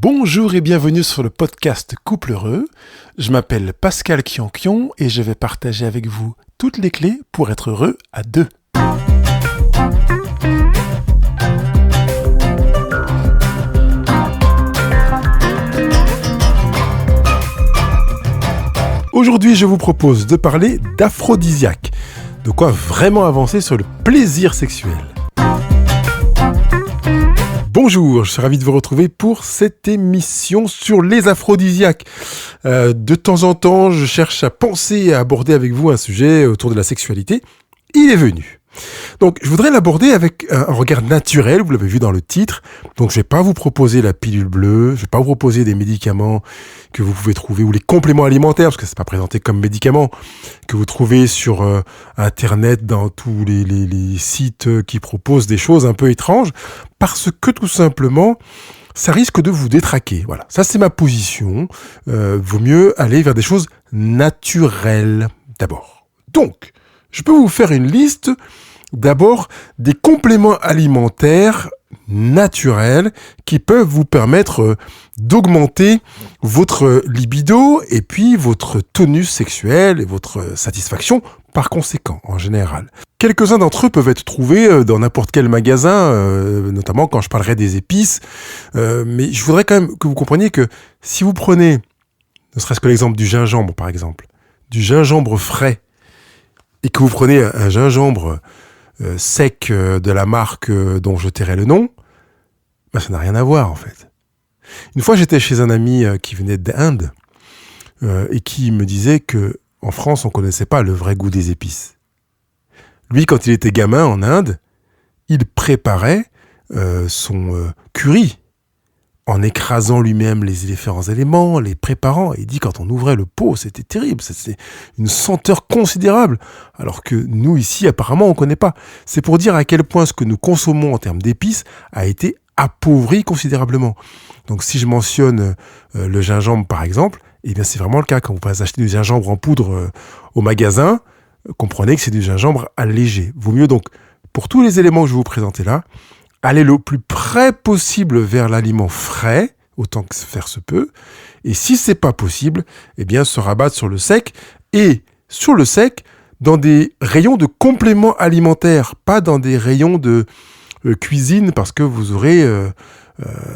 Bonjour et bienvenue sur le podcast Couple Heureux. Je m'appelle Pascal Kiankion et je vais partager avec vous toutes les clés pour être heureux à deux. Aujourd'hui, je vous propose de parler d'aphrodisiaque, de quoi vraiment avancer sur le plaisir sexuel. Bonjour, je suis ravi de vous retrouver pour cette émission sur les aphrodisiaques. De temps en temps, je cherche à penser et à aborder avec vous un sujet autour de la sexualité. Il est venu. Donc, je voudrais l'aborder avec un regard naturel, vous l'avez vu dans le titre. Donc, je vais pas vous proposer la pilule bleue, je vais pas vous proposer des médicaments que vous pouvez trouver, ou les compléments alimentaires, parce que c'est pas présenté comme médicaments, que vous trouvez sur Internet, dans tous les sites qui proposent des choses un peu étranges, parce que tout simplement, ça risque de vous détraquer. Voilà, ça c'est ma position. Vaut mieux aller vers des choses naturelles d'abord. Donc, je peux vous faire une liste d'abord des compléments alimentaires naturels qui peuvent vous permettre d'augmenter votre libido et puis votre tonus sexuel et votre satisfaction par conséquent en général. Quelques-uns d'entre eux peuvent être trouvés dans n'importe quel magasin, notamment quand je parlerai des épices. Mais je voudrais quand même que vous compreniez que si vous prenez, ne serait-ce que l'exemple du gingembre par exemple, du gingembre frais, et que vous prenez un gingembre sec de la marque dont je tairai le nom, ben ça n'a rien à voir en fait. Une fois j'étais chez un ami qui venait d'Inde et qui me disait que en France on connaissait pas le vrai goût des épices. Lui, quand il était gamin en Inde, il préparait son curry en écrasant lui-même les différents éléments, les préparant. Et il dit quand on ouvrait le pot, c'était terrible, c'était une senteur considérable. Alors que nous, ici, apparemment, on ne connaît pas. C'est pour dire à quel point ce que nous consommons en termes d'épices a été appauvri considérablement. Donc si je mentionne le gingembre, par exemple, eh bien c'est vraiment le cas. Quand vous achetez du gingembre en poudre au magasin, comprenez que c'est du gingembre allégé. Vaut mieux donc, pour tous les éléments que je vais vous présenter là, aller le plus près possible vers l'aliment frais, autant que faire se peut. Et si c'est pas possible, eh bien, se rabattre sur le sec. Et sur le sec, dans des rayons de compléments alimentaires, pas dans des rayons de cuisine, parce que vous aurez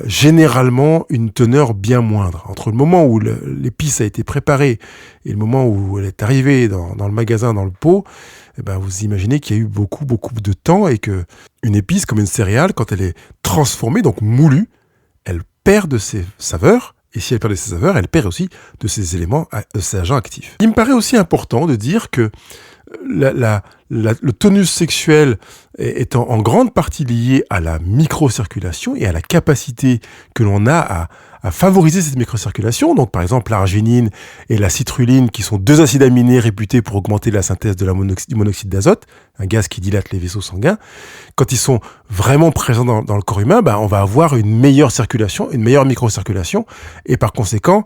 généralement une teneur bien moindre. Entre le moment où l'épice a été préparée et le moment où elle est arrivée dans le magasin, dans le pot, eh ben, vous imaginez qu'il y a eu beaucoup de temps et que une épice, comme une céréale, quand elle est transformée, donc moulue, elle perd de ses saveurs. Et si elle perd de ses saveurs, elle perd aussi de ses éléments, de ses agents actifs. Il me paraît aussi important de dire que le tonus sexuel est en grande partie lié à la microcirculation et à la capacité que l'on a à favoriser cette microcirculation. Donc, par exemple, l'arginine et la citrulline, qui sont deux acides aminés réputés pour augmenter la synthèse du monoxyde d'azote, un gaz qui dilate les vaisseaux sanguins. Quand ils sont vraiment présents dans le corps humain, on va avoir une meilleure circulation, une meilleure microcirculation, et par conséquent,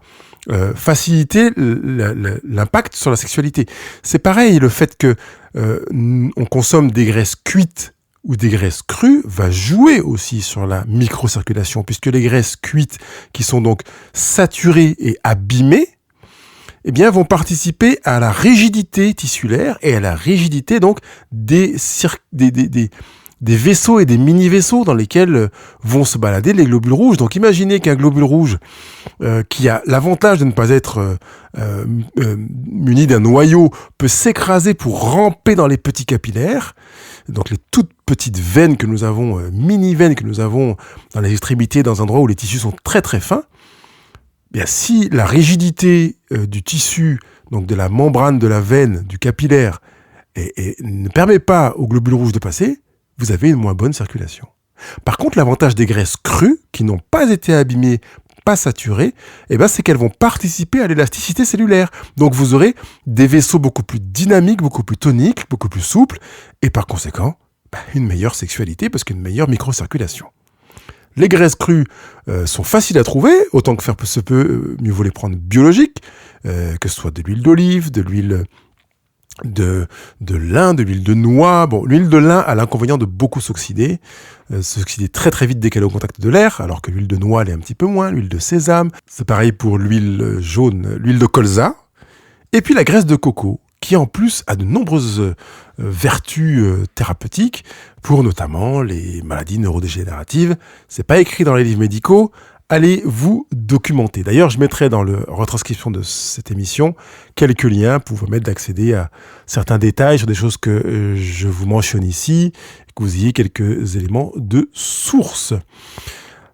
faciliter l'impact sur la sexualité. C'est pareil, le fait que on consomme des graisses cuites ou des graisses crues va jouer aussi sur la microcirculation, puisque les graisses cuites, qui sont donc saturées et abîmées, eh bien, vont participer à la rigidité tissulaire et à la rigidité donc des vaisseaux et des mini-vaisseaux dans lesquels vont se balader les globules rouges. Donc imaginez qu'un globule rouge qui a l'avantage de ne pas être muni d'un noyau peut s'écraser pour ramper dans les petits capillaires, donc les toutes petites veines que nous avons, mini-veines que nous avons dans les extrémités, dans un endroit où les tissus sont très très fins. Bien, si la rigidité du tissu, donc de la membrane de la veine, du capillaire, ne permet pas aux globules rouges de passer, vous avez une moins bonne circulation. Par contre, l'avantage des graisses crues, qui n'ont pas été abîmées, pas saturées, c'est qu'elles vont participer à l'élasticité cellulaire. Donc vous aurez des vaisseaux beaucoup plus dynamiques, beaucoup plus toniques, beaucoup plus souples, et par conséquent, une meilleure sexualité, parce qu'une meilleure microcirculation. Les graisses crues sont faciles à trouver, autant que faire se peut, mieux vaut les prendre biologiques, que ce soit de l'huile d'olive, de l'huile de lin, de l'huile de noix. Bon, l'huile de lin a l'inconvénient de beaucoup s'oxyder très très vite dès qu'elle est au contact de l'air, alors que l'huile de noix, elle est un petit peu moins, l'huile de sésame. C'est pareil pour l'huile jaune, l'huile de colza. Et puis la graisse de coco, qui en plus a de nombreuses vertus thérapeutiques pour notamment les maladies neurodégénératives. C'est pas écrit dans les livres médicaux. Allez vous documenter. D'ailleurs, je mettrai dans la retranscription de cette émission quelques liens pour vous permettre d'accéder à certains détails sur des choses que je vous mentionne ici, que vous ayez quelques éléments de source.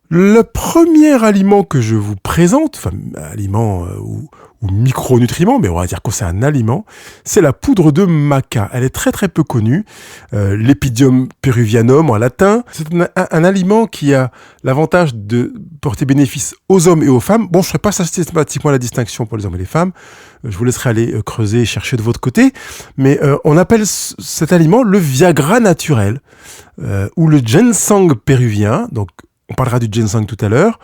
Le premier aliment que je vous présente, enfin aliment ou micronutriments, mais on va dire que c'est un aliment, c'est la poudre de maca. Elle est très très peu connue, l'Epidium peruvianum en latin. C'est un aliment qui a l'avantage de porter bénéfice aux hommes et aux femmes. Bon, je ne ferai pas systématiquement la distinction pour les hommes et les femmes, je vous laisserai aller creuser et chercher de votre côté, mais on appelle cet aliment le Viagra naturel, ou le ginseng péruvien, donc on parlera du ginseng tout à l'heure,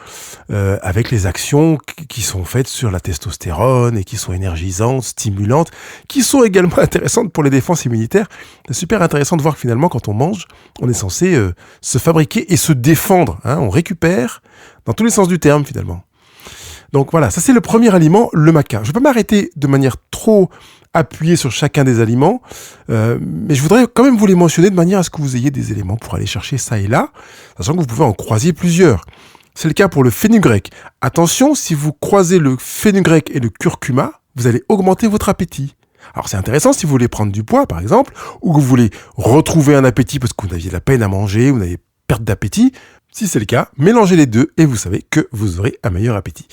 avec les actions qui sont faites sur la testostérone et qui sont énergisantes, stimulantes, qui sont également intéressantes pour les défenses immunitaires. C'est super intéressant de voir que finalement, quand on mange, on est censé se fabriquer et se défendre. On récupère dans tous les sens du terme finalement. Donc voilà, ça c'est le premier aliment, le maca. Je ne vais pas m'arrêter de manière trop appuyée sur chacun des aliments, mais je voudrais quand même vous les mentionner de manière à ce que vous ayez des éléments pour aller chercher ça et là, sachant que vous pouvez en croiser plusieurs. C'est le cas pour le fenugrec. Attention, si vous croisez le fenugrec et le curcuma, vous allez augmenter votre appétit. Alors c'est intéressant si vous voulez prendre du poids par exemple, ou que vous voulez retrouver un appétit parce que vous aviez de la peine à manger, vous avez perte d'appétit. Si c'est le cas, mélangez les deux et vous savez que vous aurez un meilleur appétit.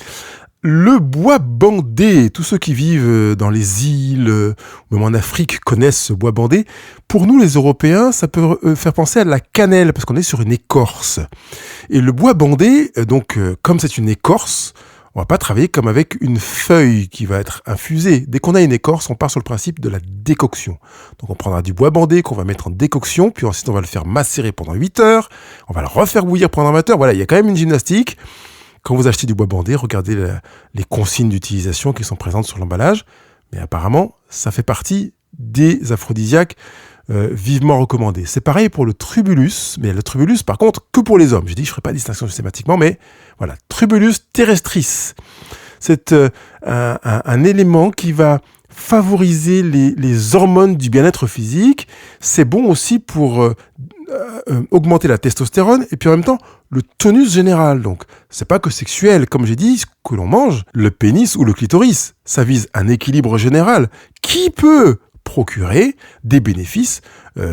Le bois bandé, tous ceux qui vivent dans les îles, ou même en Afrique, connaissent ce bois bandé. Pour nous, les Européens, ça peut faire penser à de la cannelle, parce qu'on est sur une écorce. Et le bois bandé, donc, comme c'est une écorce, on va pas travailler comme avec une feuille qui va être infusée. Dès qu'on a une écorce, on part sur le principe de la décoction. Donc on prendra du bois bandé qu'on va mettre en décoction, puis ensuite on va le faire macérer pendant 8 heures, on va le refaire bouillir pendant 20 heures. Voilà, il y a quand même une gymnastique. Quand vous achetez du bois bandé, regardez les consignes d'utilisation qui sont présentes sur l'emballage. Mais apparemment, ça fait partie des aphrodisiaques vivement recommandés. C'est pareil pour le trubulus, mais le trubulus, par contre, que pour les hommes. Je dis, je ne ferai pas de distinction systématiquement, mais voilà, trubulus terrestris. C'est un élément qui va favoriser les hormones du bien-être physique. C'est bon aussi pour augmenter la testostérone et puis en même temps le tonus général. Donc c'est pas que sexuel, comme j'ai dit, ce que l'on mange, le pénis ou le clitoris. Ça vise un équilibre général qui peut procurer des bénéfices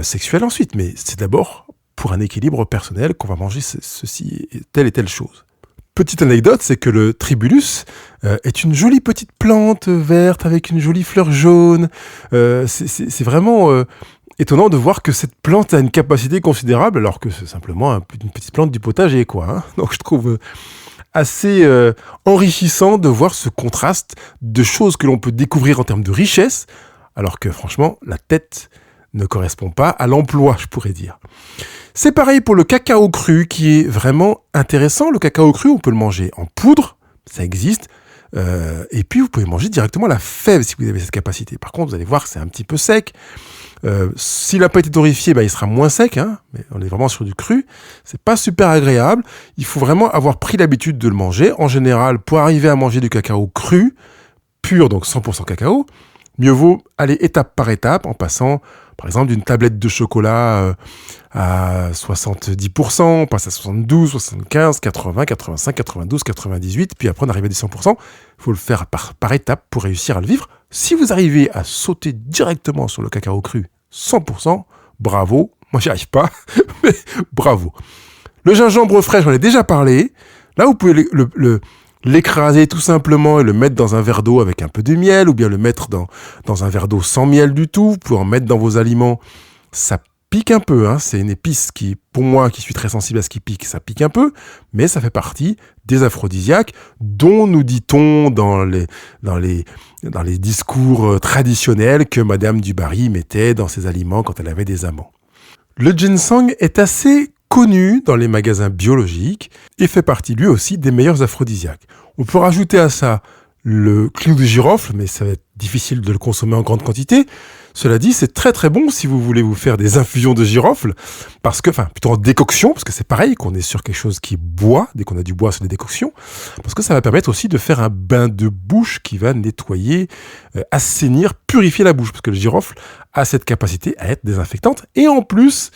sexuels ensuite. Mais c'est d'abord pour un équilibre personnel qu'on va manger ceci et telle chose. Petite anecdote, c'est que le tribulus est une jolie petite plante verte avec une jolie fleur jaune. C'est vraiment étonnant de voir que cette plante a une capacité considérable, alors que c'est simplement une petite plante du potager, quoi. Donc je trouve assez enrichissant de voir ce contraste de choses que l'on peut découvrir en termes de richesse, alors que franchement, la tête ne correspond pas à l'emploi, je pourrais dire. C'est pareil pour le cacao cru, qui est vraiment intéressant. Le cacao cru, on peut le manger en poudre, ça existe. Et puis, vous pouvez manger directement la fève si vous avez cette capacité. Par contre, vous allez voir que c'est un petit peu sec. S'il n'a pas été torréfié, il sera moins sec. Mais on est vraiment sur du cru. C'est pas super agréable. Il faut vraiment avoir pris l'habitude de le manger. En général, pour arriver à manger du cacao cru, pur, donc 100% cacao, mieux vaut aller étape par étape en passant, par exemple, d'une tablette de chocolat à 70%, on passe à 72, 75, 80, 85, 92, 98, puis après on arrive à des 100%. Il faut le faire par étapes pour réussir à le vivre. Si vous arrivez à sauter directement sur le cacao cru 100%, bravo. Moi, j'y arrive pas, mais bravo. Le gingembre frais, j'en ai déjà parlé. Là, vous pouvez l'écraser tout simplement et le mettre dans un verre d'eau avec un peu de miel, ou bien le mettre dans un verre d'eau sans miel du tout. Vous pouvez en mettre dans vos aliments. Ça pique un peu, c'est une épice qui, pour moi, qui suis très sensible à ce qui pique, ça pique un peu, mais ça fait partie des aphrodisiaques dont nous dit-on dans les discours traditionnels que Madame du Barry mettait dans ses aliments quand elle avait des amants. Le ginseng est assez connu dans les magasins biologiques et fait partie lui aussi des meilleurs aphrodisiaques. On peut rajouter à ça le clou de girofle, mais ça va être difficile de le consommer en grande quantité. Cela dit, c'est très très bon si vous voulez vous faire des infusions de girofle, plutôt en décoction, parce que c'est pareil qu'on est sur quelque chose qui est bois, dès qu'on a du bois sur des décoctions, parce que ça va permettre aussi de faire un bain de bouche qui va nettoyer, assainir, purifier la bouche, parce que le girofle a cette capacité à être désinfectante, et en plus,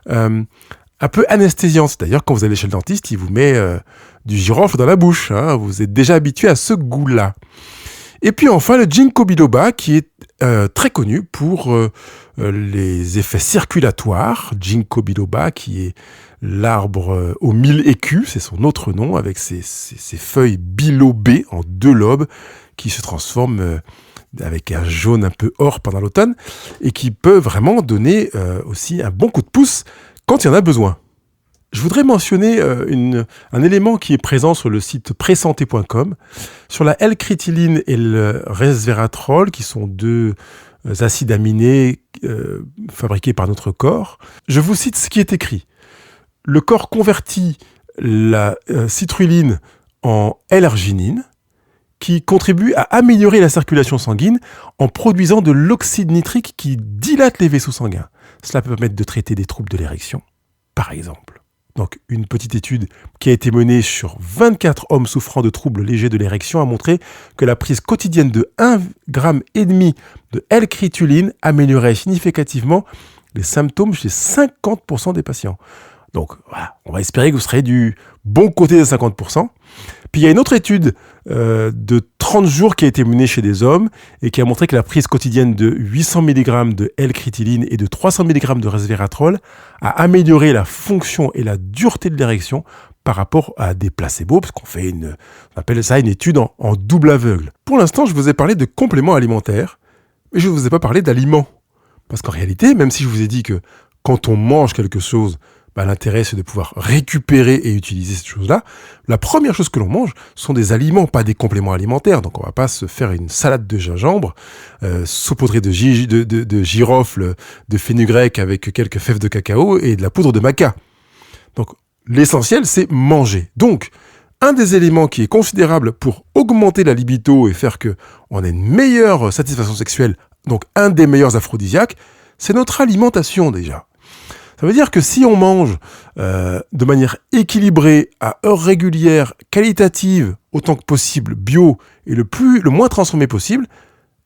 un peu anesthésiante. D'ailleurs, quand vous allez chez le dentiste, il vous met du girofle dans la bouche, hein, vous êtes déjà habitué à ce goût-là. Et puis enfin, le ginkgo biloba, qui est très connu pour les effets circulatoires. Ginkgo biloba, qui est l'arbre aux 1000 écus, c'est son autre nom, avec ses feuilles bilobées en 2 lobes, qui se transforment avec un jaune un peu or pendant l'automne, et qui peut vraiment donner aussi un bon coup de pouce quand il y en a besoin. Je voudrais mentionner un élément qui est présent sur le site présanté.com, sur la L-crétiline et le resveratrol, qui sont 2 acides aminés fabriqués par notre corps. Je vous cite ce qui est écrit. Le corps convertit la citrulline en L-arginine, qui contribue à améliorer la circulation sanguine en produisant de l'oxyde nitrique qui dilate les vaisseaux sanguins. Cela peut permettre de traiter des troubles de l'érection, par exemple. Donc, une petite étude qui a été menée sur 24 hommes souffrant de troubles légers de l'érection a montré que la prise quotidienne de 1,5 g de L-crétuline améliorait significativement les symptômes chez 50% des patients. Donc, voilà, on va espérer que vous serez du bon côté des 50%. Puis, il y a une autre étude de 30 jours qui a été menée chez des hommes et qui a montré que la prise quotidienne de 800 mg de L-crétiline et de 300 mg de resveratrol a amélioré la fonction et la dureté de l'érection par rapport à des placebos, parce qu'on fait on appelle ça une étude en double aveugle. Pour l'instant, je vous ai parlé de compléments alimentaires, mais je ne vous ai pas parlé d'aliments. Parce qu'en réalité, même si je vous ai dit que quand on mange quelque chose, l'intérêt, c'est de pouvoir récupérer et utiliser cette chose-là. La première chose que l'on mange sont des aliments, pas des compléments alimentaires. Donc, on va pas se faire une salade de gingembre, saupoudrée de girofle, de fenugrec avec quelques fèves de cacao et de la poudre de maca. Donc, l'essentiel, c'est manger. Donc, un des éléments qui est considérable pour augmenter la libido et faire qu'on ait une meilleure satisfaction sexuelle, donc un des meilleurs aphrodisiaques, c'est notre alimentation déjà. Ça veut dire que si on mange de manière équilibrée, à heures régulières, qualitative, autant que possible, bio, et le moins transformé possible,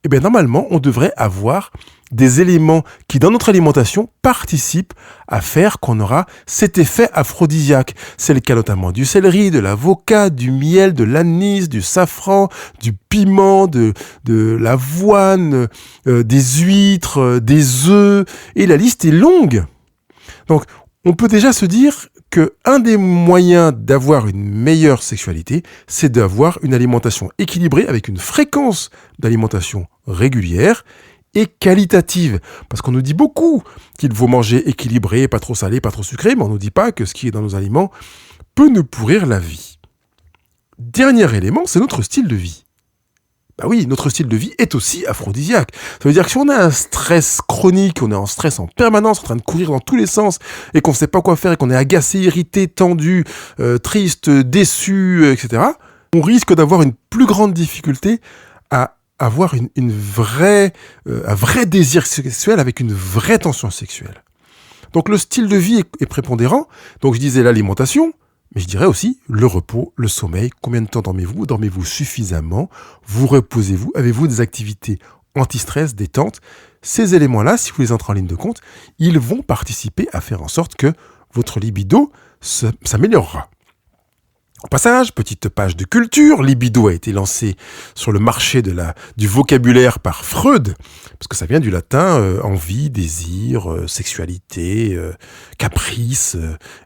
eh bien normalement, on devrait avoir des éléments qui, dans notre alimentation, participent à faire qu'on aura cet effet aphrodisiaque. C'est le cas notamment du céleri, de l'avocat, du miel, de l'anis, du safran, du piment, de l'avoine, des huîtres, des œufs, et la liste est longue. Donc, on peut déjà se dire qu'un des moyens d'avoir une meilleure sexualité, c'est d'avoir une alimentation équilibrée avec une fréquence d'alimentation régulière et qualitative. Parce qu'on nous dit beaucoup qu'il faut manger équilibré, pas trop salé, pas trop sucré, mais on ne nous dit pas que ce qui est dans nos aliments peut nous pourrir la vie. Dernier élément, c'est notre style de vie. Bah oui, notre style de vie est aussi aphrodisiaque. Ça veut dire que si on a un stress chronique, on est en stress en permanence, en train de courir dans tous les sens, et qu'on ne sait pas quoi faire, et qu'on est agacé, irrité, tendu, triste, déçu, etc., on risque d'avoir une plus grande difficulté à avoir un vrai désir sexuel avec une vraie tension sexuelle. Donc le style de vie est prépondérant. Donc je disais l'alimentation, mais je dirais aussi le repos, le sommeil. Combien de temps dormez-vous ? Dormez-vous suffisamment ? Vous reposez-vous ? Avez-vous des activités anti-stress, détente ? Ces éléments-là, si vous les entrez en ligne de compte, ils vont participer à faire en sorte que votre libido s'améliorera. Au passage, petite page de culture, libido a été lancé sur le marché du vocabulaire par Freud, parce que ça vient du latin envie, désir, sexualité, caprice,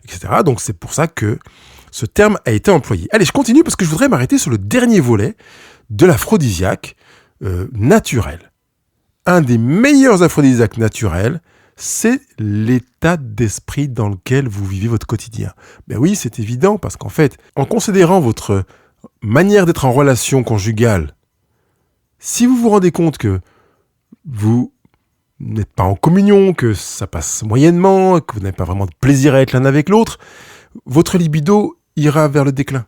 etc. Donc c'est pour ça que ce terme a été employé. Allez, je continue parce que je voudrais m'arrêter sur le dernier volet de l'aphrodisiaque naturel. Un des meilleurs aphrodisiaques naturels, c'est l'état d'esprit dans lequel vous vivez votre quotidien. Ben oui, c'est évident, parce qu'en fait, en considérant votre manière d'être en relation conjugale, si vous vous rendez compte que vous n'êtes pas en communion, que ça passe moyennement, que vous n'avez pas vraiment de plaisir à être l'un avec l'autre, votre libido ira vers le déclin.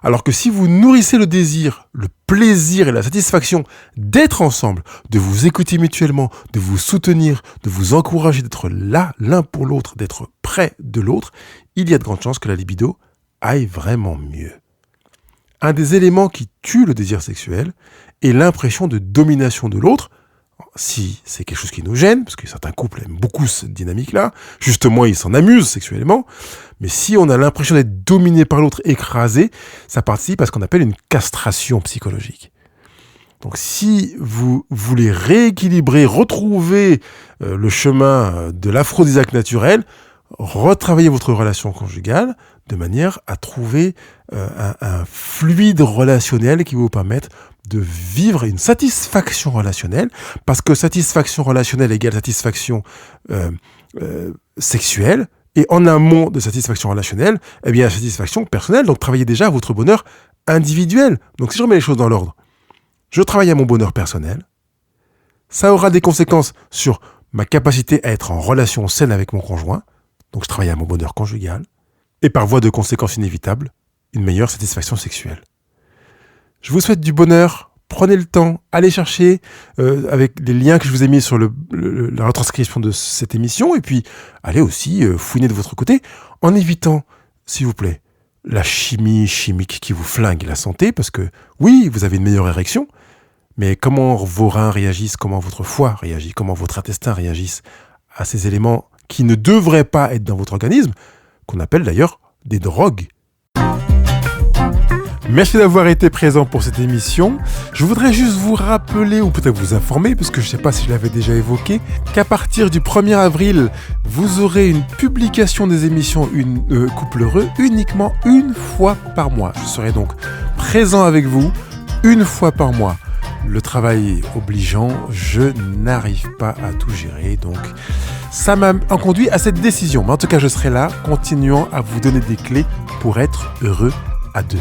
Alors que si vous nourrissez le désir, le plaisir et la satisfaction d'être ensemble, de vous écouter mutuellement, de vous soutenir, de vous encourager, d'être là l'un pour l'autre, d'être près de l'autre, il y a de grandes chances que la libido aille vraiment mieux. Un des éléments qui tue le désir sexuel est l'impression de domination de l'autre. Si c'est quelque chose qui nous gêne, parce que certains couples aiment beaucoup cette dynamique-là, justement ils s'en amusent sexuellement, mais si on a l'impression d'être dominé par l'autre, écrasé, ça participe à ce qu'on appelle une castration psychologique. Donc si vous voulez rééquilibrer, retrouver le chemin de l'aphrodisiaque naturel, retravaillez votre relation conjugale de manière à trouver un fluide relationnel qui va vous permettre de vivre une satisfaction relationnelle, parce que satisfaction relationnelle égale satisfaction sexuelle, et en amont de satisfaction relationnelle, eh bien la satisfaction personnelle, donc travaillez déjà à votre bonheur individuel. Donc si je remets les choses dans l'ordre, je travaille à mon bonheur personnel, ça aura des conséquences sur ma capacité à être en relation saine avec mon conjoint, donc je travaille à mon bonheur conjugal, et par voie de conséquences inévitables, une meilleure satisfaction sexuelle. Je vous souhaite du bonheur, prenez le temps, allez chercher avec les liens que je vous ai mis sur la retranscription de cette émission, et puis allez aussi fouiner de votre côté, en évitant, s'il vous plaît, la chimie chimique qui vous flingue la santé, parce que oui, vous avez une meilleure érection, mais comment vos reins réagissent, comment votre foie réagit, comment votre intestin réagissent à ces éléments qui ne devraient pas être dans votre organisme, qu'on appelle d'ailleurs des drogues. Merci d'avoir été présent pour cette émission. Je voudrais juste vous rappeler, ou peut-être vous informer, parce que je ne sais pas si je l'avais déjà évoqué, qu'à partir du 1er avril, vous aurez une publication des émissions Couple Heureux uniquement une fois par mois. Je serai donc présent avec vous une fois par mois. Le travail obligeant, je n'arrive pas à tout gérer, donc ça m'a conduit à cette décision. Mais en tout cas, je serai là, continuant à vous donner des clés pour être heureux à deux.